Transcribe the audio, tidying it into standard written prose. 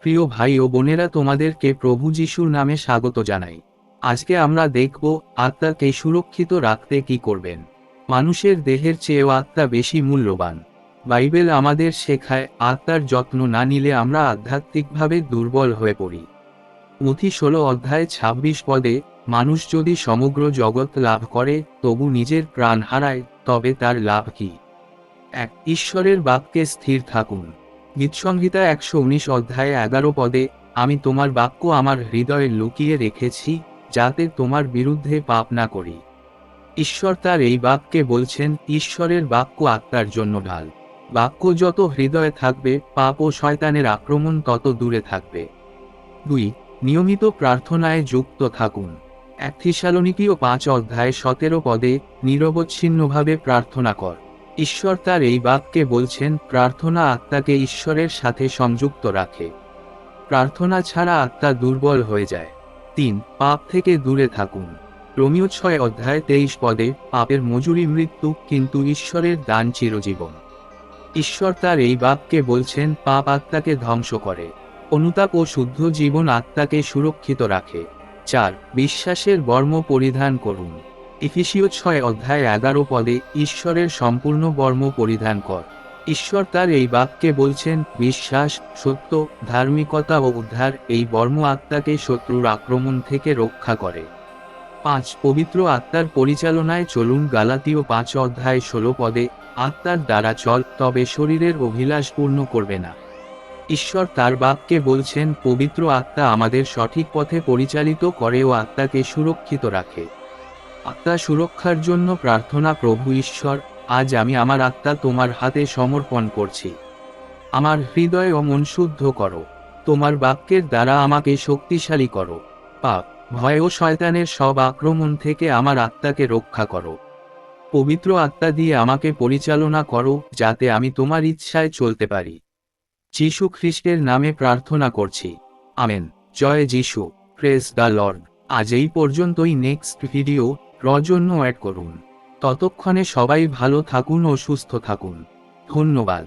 প্রিয় ভাই ও বোনেরা, তোমাদেরকে প্রভু যিশুর নামে স্বাগত জানাই। আজকে আমরা দেখব আত্মাকে সুরক্ষিত রাখতে কি করবেন। মানুষের দেহের চেয়েও আত্মা বেশি মূল্যবান। বাইবেল আমাদের শেখায় আত্মার যত্ন না নিলে আমরা আধ্যাত্মিকভাবে দুর্বল হয়ে পড়ি। মথি 16:26 মানুষ যদি সমগ্র জগৎ লাভ করে তবু নিজের প্রাণ হারায়, তবে তার লাভ কি? ঈশ্বরের বাক্যে স্থির থাকুন। গীতসংহিতা 119:11 আমি তোমার বাক্য আমার হৃদয়ে লুকিয়ে রেখেছি, যাতে তোমার বিরুদ্ধে পাপ না করি। ঈশ্বর তার এই বাক্যে বলছেন, ঈশ্বরের বাক্য আত্মার জন্য ঢাল। বাক্য যত হৃদয়ে থাকবে, পাপ ও শয়তানের আক্রমণ তত দূরে থাকবে। 2. নিয়মিত প্রার্থনায় যুক্ত থাকুন। 1 থিসালনিকীয় 5:17 নিরবচ্ছিন্নভাবে প্রার্থনা কর। ঈশ্বর তার এই বাক্যে বলছেন, প্রার্থনা আত্মাকে ঈশ্বরের সাথে সংযুক্ত রাখে। প্রার্থনা ছাড়া আত্মা দুর্বল হয়ে যায়। 3. পাপ থেকে দূরে থাকুন। রোমীয় 6:23 পাপের মজুরি মৃত্যু, কিন্তু ঈশ্বরের দান চিরজীবন। ঈশ্বর তার এই বাক্যে বলছেন, পাপ আত্মাকে ধ্বংস করে, অনুতাপ ও শুদ্ধ জীবন আত্মাকে সুরক্ষিত রাখে। 4. বিশ্বাসের বর্ম পরিধান করুন। এফেসীয় 6:11 ঈশ্বরের সম্পূর্ণ বর্ম পরিধান কর। ঈশ্বর তার এই বাক্যে বলছেন, বিশ্বাস, সত্য, ধার্মিকতা ও উদ্ধার এই বর্ম আত্মাকে শত্রুর আক্রমণ থেকে রক্ষা করে। 5. পবিত্র আত্মার পরিচালনায় চলুন। গালাতীয় 5:16 আত্মার দ্বারা চল, তবে শরীরের অভিলাষ পূর্ণ করবে না। ঈশ্বর তার বাক্যে বলছেন, পবিত্র আত্মা আমাদের সঠিক পথে পরিচালিত করে ও আত্মাকে সুরক্ষিত রাখে। আত্মা সুরক্ষার জন্য প্রার্থনা। প্রভু ঈশ্বর, আজ আমি আমার আত্মা তোমার হাতে সমর্পণ করছি। আমার হৃদয় ও মন শুদ্ধ করো। তোমার বাক্যের দ্বারা আমাকে শক্তিশালী করো। পাপ, ভয় ও শয়তানের সব আক্রমণ থেকে আমার আত্মাকে রক্ষা করো। পবিত্র আত্মা দিয়ে আমাকে পরিচালনা করো, যাতে আমি তোমার ইচ্ছায় চলতে পারি। যীশু খ্রিস্টের নামে প্রার্থনা করছি। আমেন। জয় যীশু। Praise the lord. আজ এই পর্যন্তই। নেক্সট ভিডিও জন্য অ্যাড করুন। ততক্ষণে সবাই ভালো থাকুন ও সুস্থ থাকুন। ধন্যবাদ।